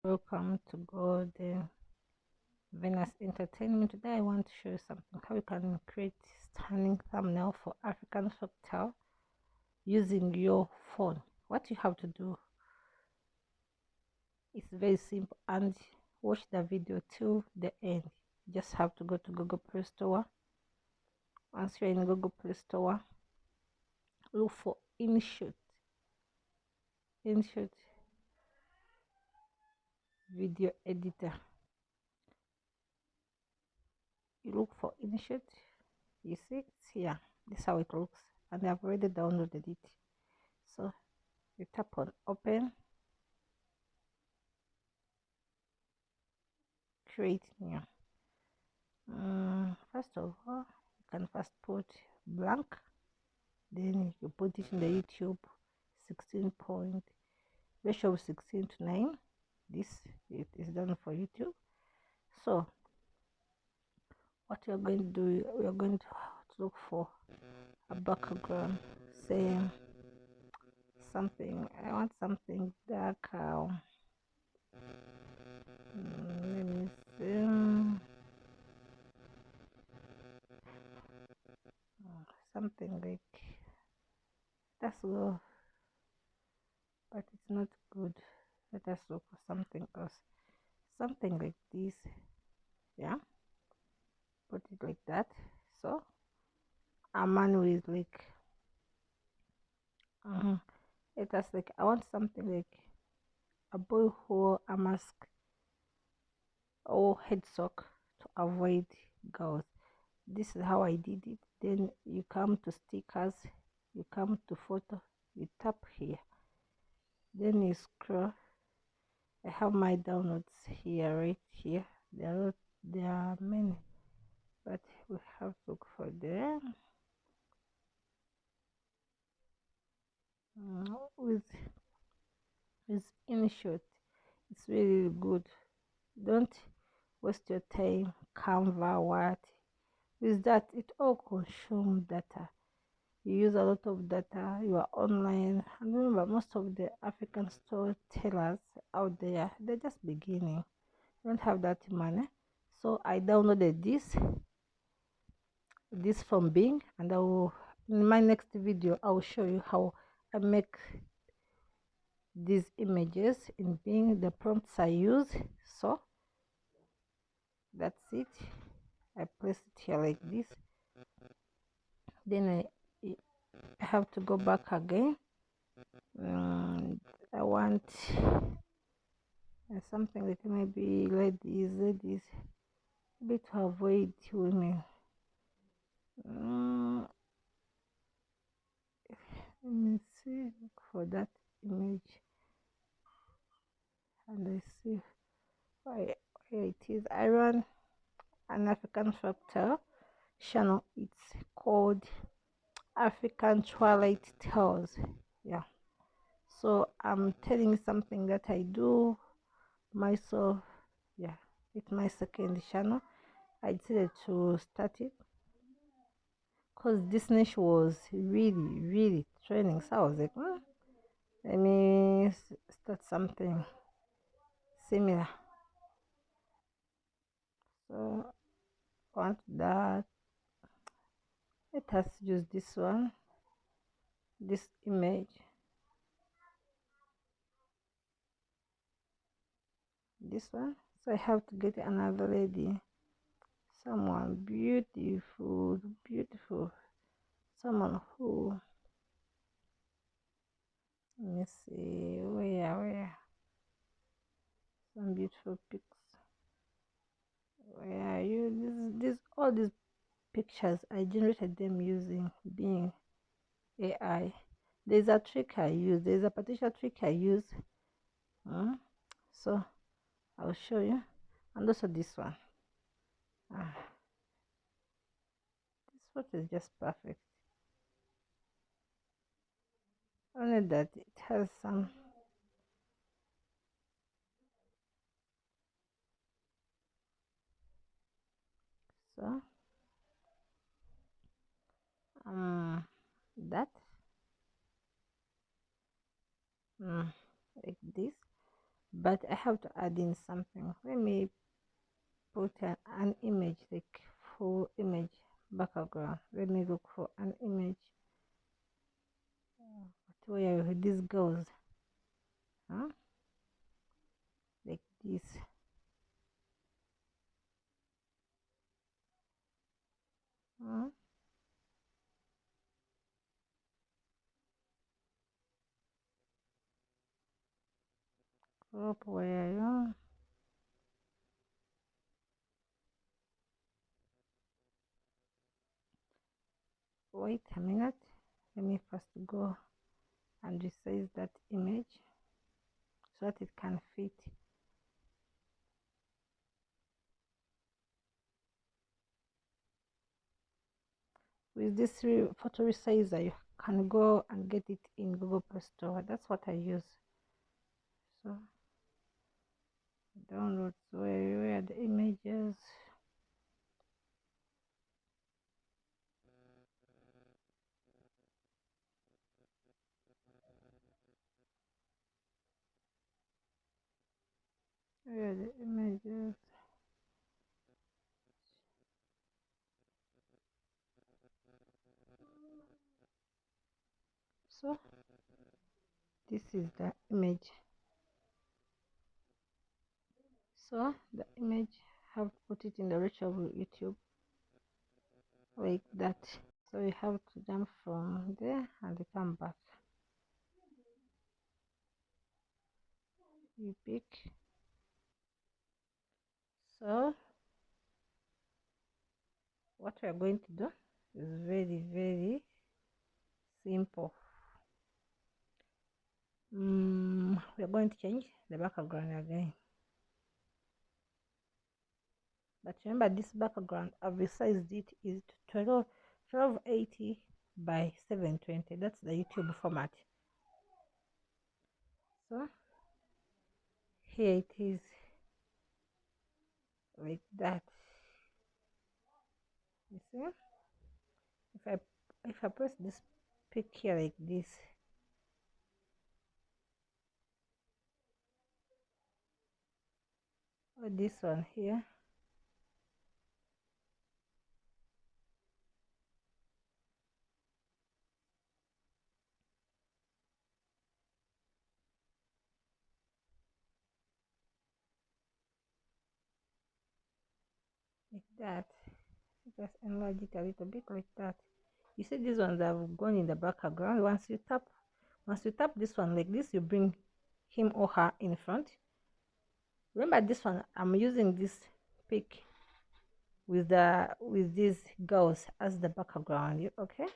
Welcome to Golden Venus Entertainment. Today I want to show you something how you can create stunning thumbnail for African folktale using your phone. What you have to do is very simple, and watch the video till the end. You just have to go to Google Play Store. Once you're in Google Play Store, look for InShot video editor. You look for InShot, you see it's here. This is how it looks, and I've already downloaded it. So you tap on open, create new. First of all, you can first put blank, then you put it in the YouTube 16 point ratio of 16 to 9. This it is done for YouTube. So what we are going to do, we are going to look for a background, say something. I want something dark. Let me see. Something like that's go, but it's not good. Let us look for something else, something like this. Yeah, put it like that. So a man with like let us like I want something like a boy who a mask or head sock to avoid girls. This is how I did it. Then you come to stickers, you come to photo, you tap here, then you scroll. I have my downloads here, right here. There are many, but we have to look for them. With InShot, it's really good. Don't waste your time. Canva, what? With that, it all consumes data. You use a lot of data. You are online, and remember, most of the African storytellers out there, they're just beginning. They don't have that money. So I downloaded this from Bing, and I will in my next video I will show you how I make these images in Bing, the prompts I use. So that's it. I place it here like this, then I have to go back again. I want something like maybe ladies, maybe to avoid women. Let me see, look for that image, and I see where it is. I run an African folktale channel. It's called African Twilight Tales. Yeah. So I'm telling you something that I do myself. Yeah. It's my second channel. I decided to start it because this niche was really training. So I was like, let me start something similar. So I want that. Let us use this one, this image, this one. So I have to get another lady, someone beautiful, someone who, let me see, where, some beautiful pics. Where are you? All these pictures, I generated them using Bing AI. There's a trick I use. There's a particular trick I use. So I'll show you. And also this one. This photo is just perfect. Only that it has some so that like this, but I have to add in something. Let me put an image, like full image background. Let me look for an image where this goes, huh? Like this. Huh? Crop where you wait a minute. Let me first go and resize that image so that it can fit. With this photo resizer, you can go and get it in Google Play Store. That's what I use. So download where the images. Where are the images? So this is the image. So the image, have put it in the reachable YouTube like that. So you have to jump from there and come back. You pick. So what we are going to do is very simple. We are going to change the background again. But remember, this background, I've resized it, is 1280 by 720. That's the YouTube format. So here it is, like that. You see, if I press this pick here like this, or this one here, like that. Just enlarge it a little bit like that. You see, these ones have gone in the background. Once you tap this one like this, you bring him or her in front. Remember, this one I'm using this pick with these girls as the background. Okay,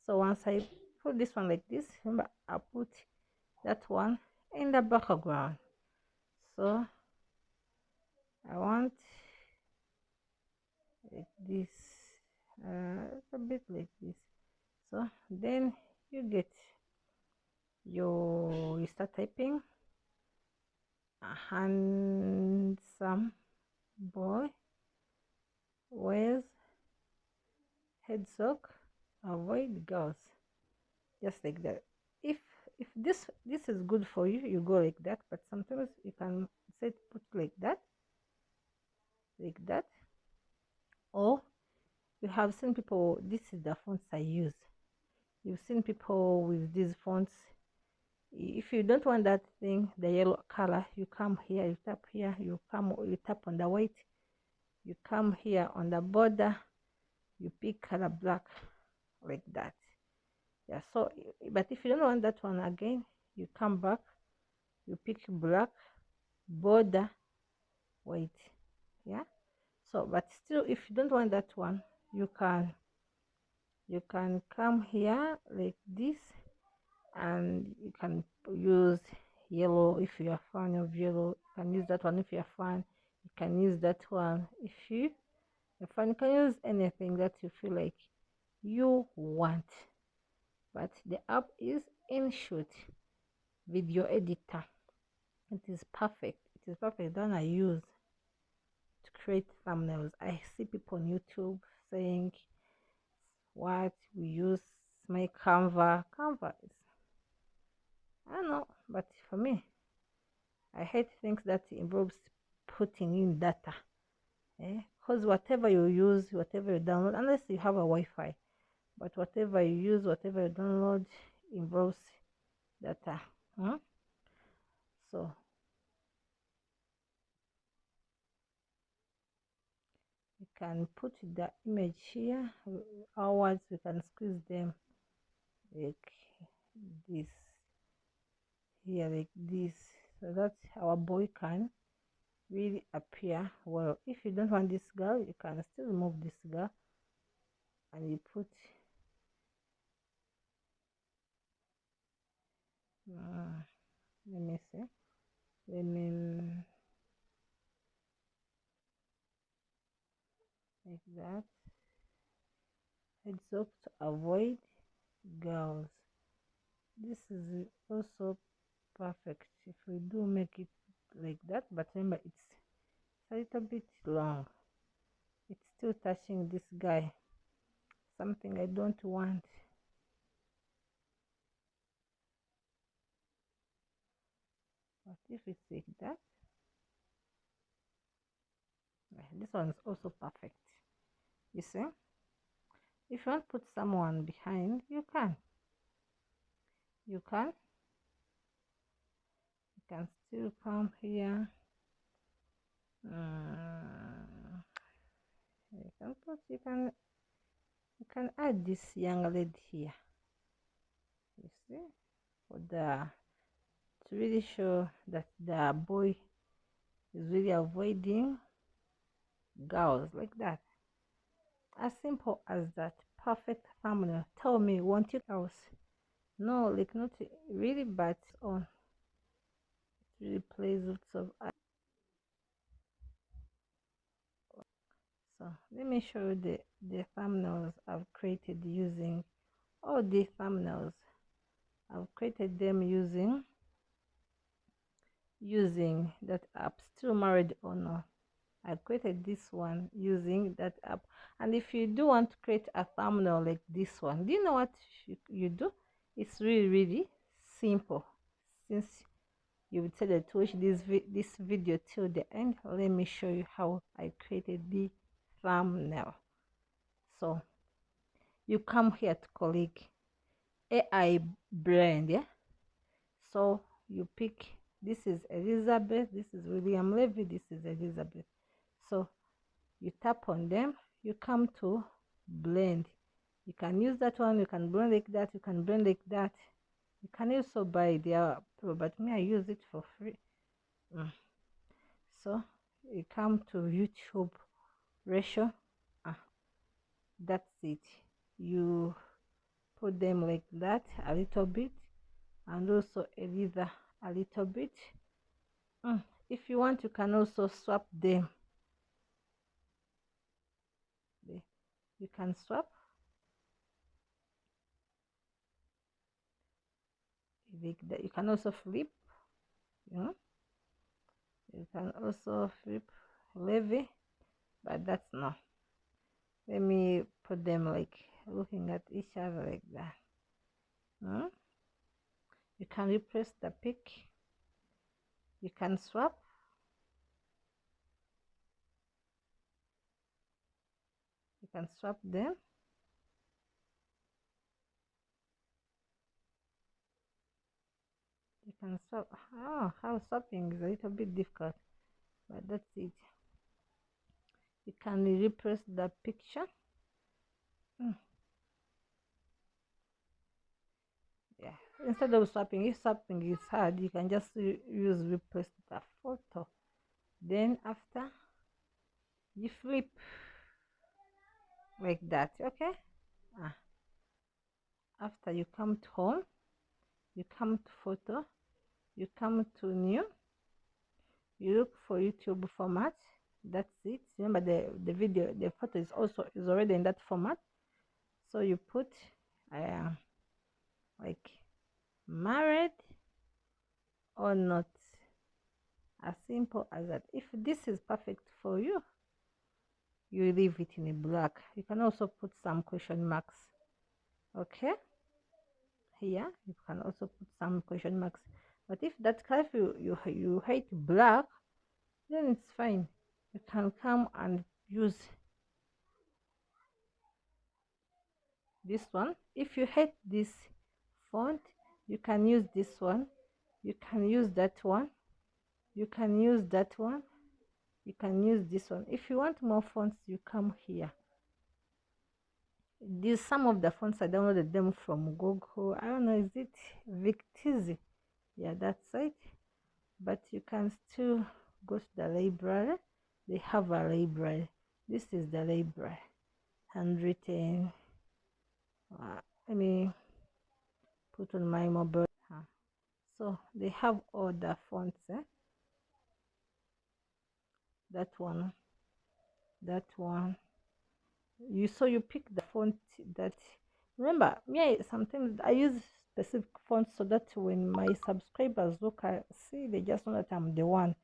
so once I put this one like this, remember I put that one in the background. So I want like this, a bit like this. So then you start typing, a handsome boy wears head sock, avoid girls, just like that. If this is good for you, you go like that, but sometimes you can set put like that, like that. Or you have seen people, this is the fonts I use. You've seen people with these fonts. If you don't want that thing, the yellow color, you come here, you tap here, you tap on the white, you come here on the border, you pick color black, like that. Yeah, so but if you don't want that one again, you come back, you pick black, border, white. Yeah, so but still, if you don't want that one, you can come here like this, and you can use yellow if you are fan of yellow. You can use that one if you are fan. You can use that one if you are fan. You can use anything that you feel like you want. But the app is InShoot Video Editor. It is perfect. It is perfect. Then I use to create thumbnails. I see people on YouTube saying what we use my Canva. Canva is, I don't know, but for me, I hate things that involves putting in data. Because whatever you use, whatever you download, unless you have a Wi-Fi, but whatever you use, whatever you download involves data. Hmm? So we can put the image here. Our words, we can squeeze them like this here, like this, so that our boy can really appear well. If you don't want this girl, you can still remove this girl and you put let me see, let me like that. Heads up to avoid girls. This is also perfect if we do make it like that, but remember it's a little bit long. It's still touching this guy, something I don't want. But if it's like that, this one is also perfect. You see, if you want to put someone behind, you can. You can still come here. You can add this young lady here. You see, for the to really show that the boy is really avoiding girls like that. As simple as that. Perfect thumbnail. Tell me, won't you girls? No, like not really, but on it really plays lots of. So let me show you the thumbnails I've created using all the thumbnails. I've created them using that app. Still married or not? I created this one using that app. And if you do want to create a thumbnail like this one, do you know what you do? It's really, really simple. Since you decided to watch this video till the end, let me show you how I created the thumbnail. So you come here to click AI brand, yeah. So you pick, this is Elizabeth, this is William Levy, this is Elizabeth. So you tap on them, you come to blend. You can use that one, you can blend like that, you can blend like that. You can also buy their pro, but me I use it for free. So you come to YouTube ratio, that's it. You put them like that a little bit, and also either a little bit. If you want, you can also swap them. You can swap. Like that. You can also flip. You can also flip levy, but that's not. Let me put them like looking at each other like that. You can replace the pic. You can swap. You can swap them. You can swap. Oh, how swapping is a little bit difficult, but that's it. You can replace the picture. Yeah, instead of swapping, if swapping is hard, you can just use replace the photo. Then after you flip like that, okay. After you come to home, you come to photo, you come to new, you look for YouTube format. That's it. Remember the video, the photo is already in that format. So you put like married or not, as simple as that. If this is perfect for you, you leave it in a black. You can also put some question marks. Okay, here you can also put some question marks. But if that color, if you hate black, then it's fine. You can come and use this one. If you hate this font, you can use this one. You can use that one. You can use that one. You can use this one. If you want more fonts, you come here. These some of the fonts I downloaded them from Google. I don't know, is it Victizi? Yeah, that's it. But you can still go to the library. They have a library. This is the library. Handwritten. Let me put on my mobile. So they have all the fonts. That one, that one. You pick the font that. Remember, me sometimes I use specific fonts so that when my subscribers look, I see they just know that I'm the one.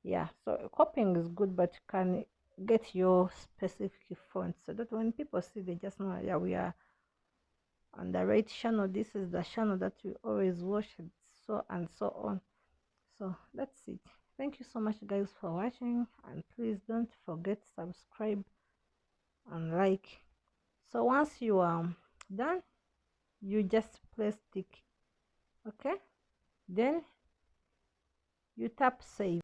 Yeah, so copying is good, but you can get your specific font so that when people see, they just know, yeah, we are on the right channel. This is the channel that we always watch, and so and so on. So that's it. Thank you so much, guys, for watching, and please don't forget subscribe and like. So once you are done, you just place tick. Okay, then you tap save.